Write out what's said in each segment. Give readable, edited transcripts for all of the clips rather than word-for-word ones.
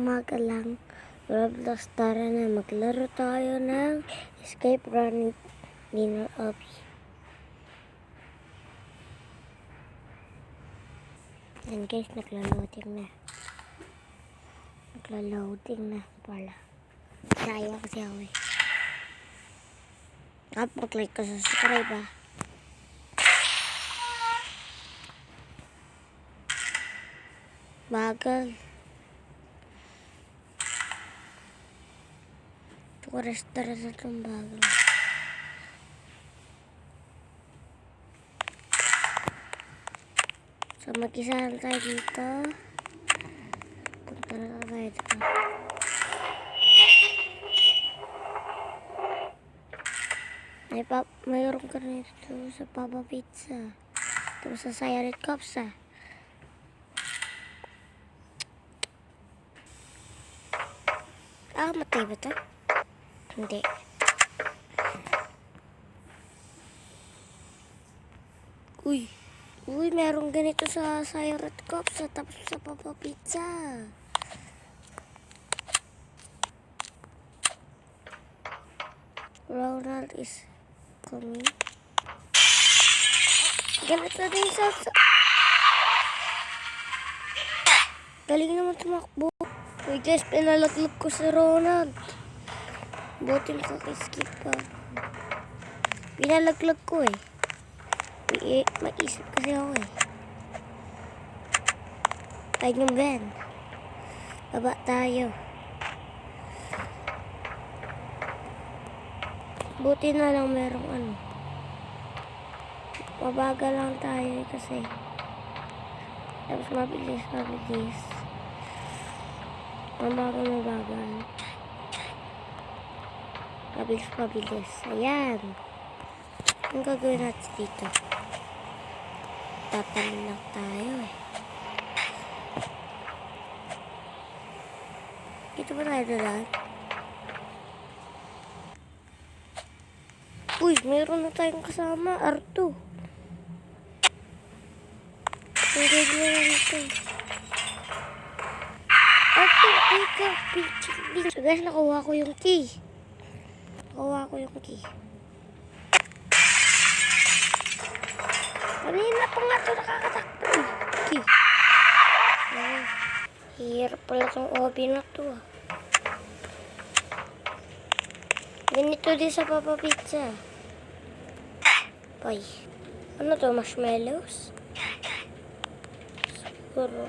umaga lang. Roblox, tara na maglaro tayo ng Escape Running Dinner Obby. Yan guys, nagla-loading na. Nagla-loading na pala. Kaya kasi ako eh. Mag-like ka, subscribe ah. Bagal. Restaurant na itong bagal. So mag-isa lang tayo dito. Punta na tayo dito. Mayroon ka na ito sa Papa Pizza. Ito sa Siren Cups ah. Matay ba ito? Hindi. Uy, merong ganito sa Siren Cups tapos sa Papa Pizza. Ronald is coming. Ganito din sa... Galing naman tumakbo. Uy guys, pinalatlog ko si Ronald. Buti nakaka-skip pa. Pinalaglag ko eh. Maisip kasi ako eh. Tayo ng van. Baba tayo. Buti na lang merong ano. Mabagal lang tayo kasi. Tapos mabilis. Mabagal. Mabilis. Ayan. Ang gagawin natin dito? Tatalon lang tayo eh. Dito ba tayo dalaan? Uy, meron na tayong kasama. Arto. Ang ganyan ito. Arto, ika. So guys, nakuha ko yung key. Kanina pa nga ito nakakatakbo. Okay. Hirap pala itong obby na ito ah. Ganito din sa Papa Pizza. Ay. Ano to? Marshmallows? Siguro.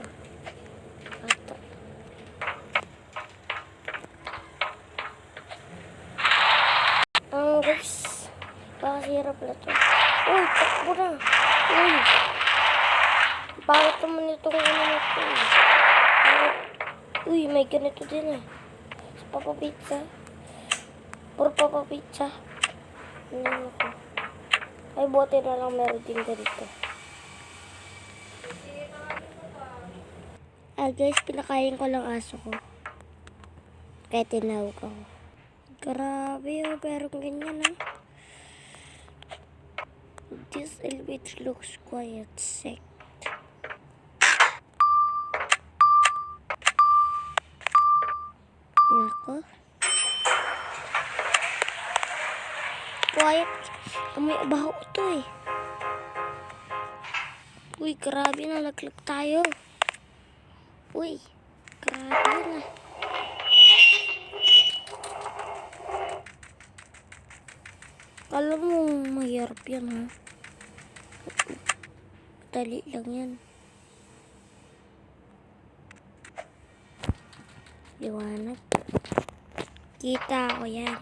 Ata. Guys. Pakasira pala ito. Uy, takbo na. Uy. Bakit naman itong ano na ito? Uy, may ganito din eh. Sa Papa Pizza. Puro Papa Pizza. Ano ako? Ay, bote na lang meron din ganito. Guys, pinakain ko lang aso ko. Kaya tinawag ako. Grabe oh, pero ganyan ah. This elevator looks quiet, sick. Nako. Quiet. Amoy abaho ito eh. Uy, grabe na. Naglag tayo. Uy, grabe na. Alam mo, mahirap yan ha. Dali lang yan. Liwanag. Kita ko yan.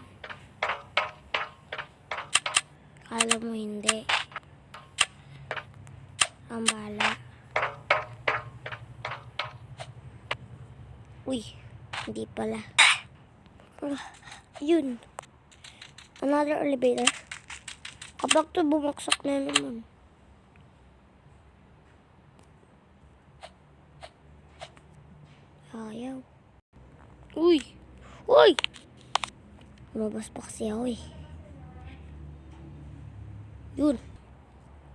Alam mo hindi. Ang bala. Uy, hindi pala. Yun. Another elevator. Kapag to bumaksak na naman. Ayaw. Uy! Lumabas pa kasi ako eh. Yun.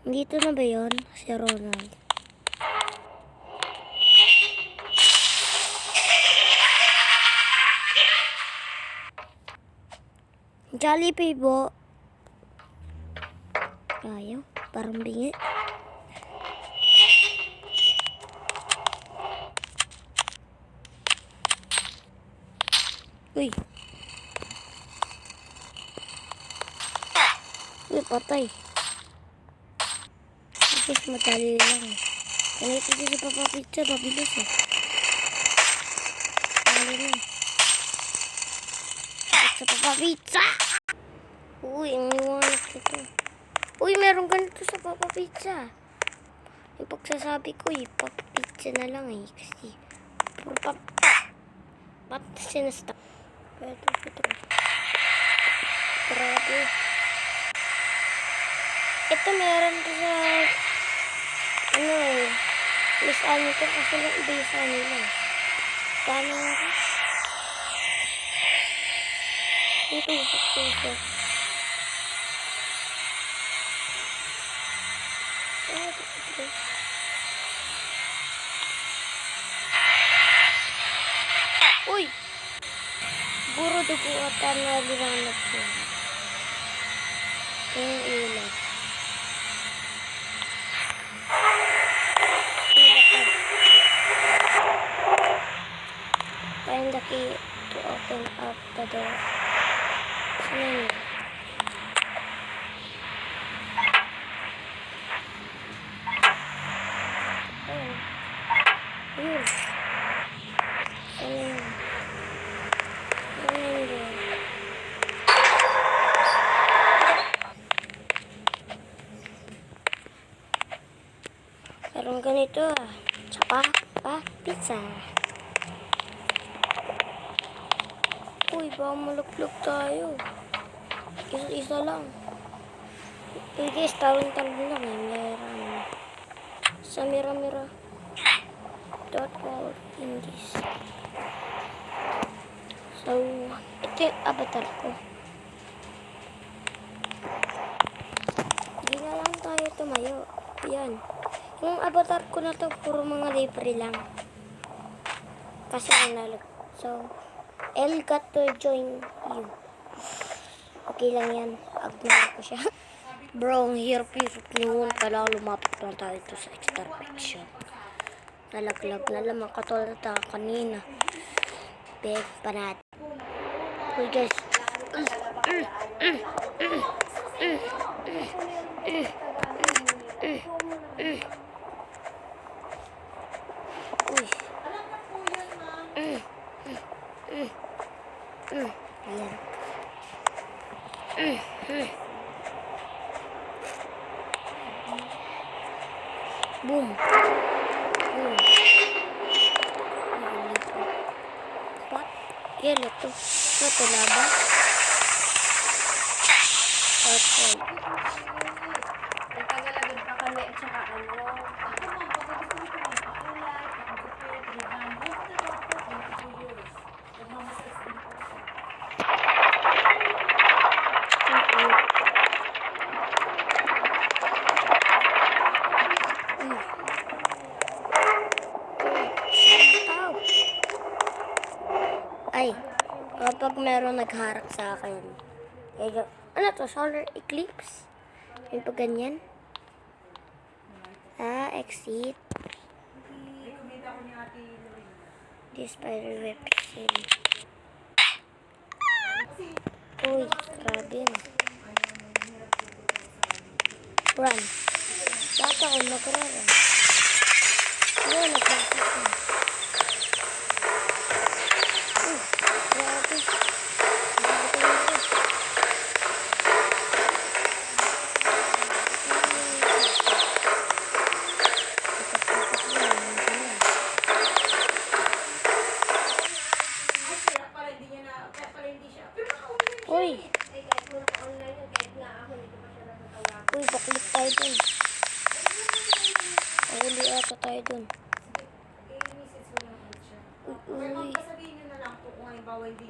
Dito na ba yun? Si Ronald. Jollibee po. Ayaw. Parang bingi. Uy. Uy, patay. Guys, madali lang. Ganito din si Papa Pizza. Pabilis eh. Dali lang. Sa Papa Pizza! Uy, ang iwanag ito. Uy, meron ganito sa Papa Pizza. Yung pagsasabi ko eh, Papa Pizza na lang eh. Kasi, puro Ba't sinastop? Ito. Grabe. Ito meron ko sa ano eh. Miss Annie to kasi lang iba yung sa nila. Paano ako? Yung tusok. Ito. Uy! Puro dugo at naliwanag siya. Yung ilaw. Find the key to open up the door. Saan yun? Ayun. Saan yun? Parang ganito ah. Sa Papa Pizza. Uy, baka maluklok tayo. Isa lang. Hindi, talon lang eh. Meron. Sa mira. Dot all in this. So, ito yung avatar ko. Hindi na lang tayo tumayo. Yan. Yung avatar ko na to, puro mga libre lang. Kasi analog. So, L got to join you. Okay lang yan. Ignore ko siya. Bro, ang hirap yun. Kailangan lumapit lang tayo ito sa extraction. Nalaglag na lamang katulad na kanina. Big panat. Uy guys. Ayan. Boom. What? Yelo to. Ito laba. Okay. Nagtagalagod pa kami at saka ano. Ay, kapag meron nagharap sa akin, ano to, solar eclipse? Yung pag ganyan. Exit. This spider web. Uy, grabe na. Run. Bakit ako mag-run? Yun, nagpasok ko. Grabe. Uy! Uy, baklit tayo dun. Huli ata tayo dun. Uy, uy.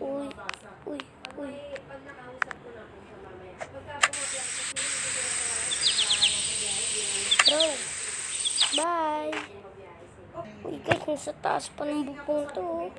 Uy, uy, uy. Bro, bye! Uy guys, nasa taas pa ng bubong to.